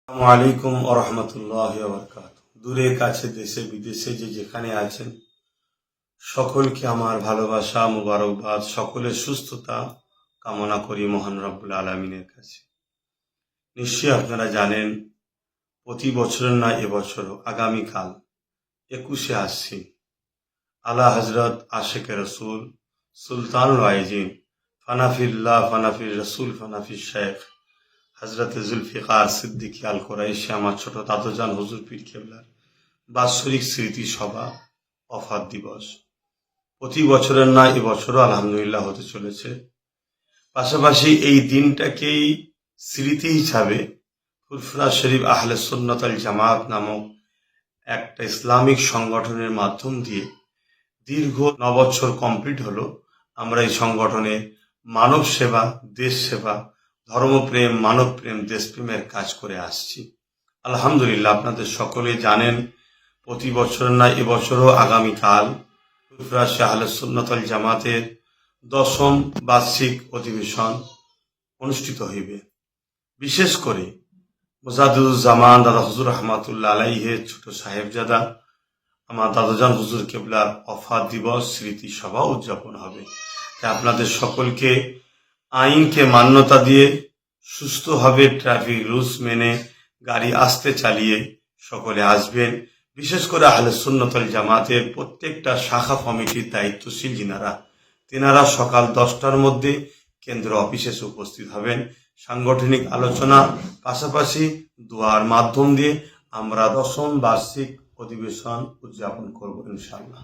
আসসালামু আলাইকুম ওয়া রাহমাতুল্লাহি ওয়া বারাকাতুহু। দূরে কাছে দেশে বিদেশে যে যেখানে আছেন সকলকে আমার ভালোবাসা মোবারকবাদ, সকলের সুস্থতা কামনা করি মহান রব্বুল আলামিনের কাছে। নিশ্চয়ই আপনারা জানেন প্রতি বছরের না এবছরও আগামীকাল 21শে আশ্বিন আলা হযরত আশিকে রাসূল সুলতানুল আইজিন ফানাফিল্লাহ ফানাফির রাসূল ফানাফির শেখ হযরতে জুলফিকার সিদ্দিকী আল কুরাইশি আমার ছোট দাদুজান হুজুর পীর কেবলার বাৎসরিক স্মৃতি সভা ওফাত দিবস প্রতি বছরের না এবছরও আলহামদুলিল্লাহ হতে চলেছে। পাশাপাশি এই দিনটাকেই স্মৃতি হিসাবে ফুরফুরা শরীফ আহলে সুন্নাত আল জামাত নামক একটা ইসলামিক সংগঠনের মাধ্যম দিয়ে দীর্ঘ 9 বছর কমপ্লিট হলো। আমরা এই সংগঠনে মানব সেবা, দেশ সেবা, ধর্মপ্রেম, মানবপ্রেম, দেশপ্রেমের কাজ করে আসছি। আলহামদুলিল্লাহ আপনাদের সকলে জানেন প্রতি বছর না এবছরও আগামীকাল ফুরফুরা আহলে সুন্নাত আল জামাতের 10ম বার্ষিক অধিবেশন অনুষ্ঠিত হইবে। বিশেষ করে মুজাদ্দিদুজ্জামান দাদা হুজুর রহমাতুল্লাহ আলাইহের ছোট সাহেবজাদা আমার দাদাজান হুজুর কেবলার ওফাত দিবস স্মৃতি সভা উদযাপন হবে। তাই আপনাদের সকলকে আইনকে মান্যতা দিয়ে সুস্থভাবে ট্রাফিক রুলস মেনে গাড়ি আস্তে চালিয়ে সকলে আসবেন। বিশেষ করে আহলে সুন্নাত ওয়াল জামাতের প্রত্যেকটা শাখা কমিটির দায়িত্বশীল তেনারা সকাল 10টার মধ্যে কেন্দ্র অফিসে উপস্থিত হবেন। সাংগঠনিক আলোচনা পাশাপাশি দোয়ার মাধ্যম দিয়ে আমরা 10ম বার্ষিক অধিবেশন উদযাপন করব ইনশাআল্লাহ।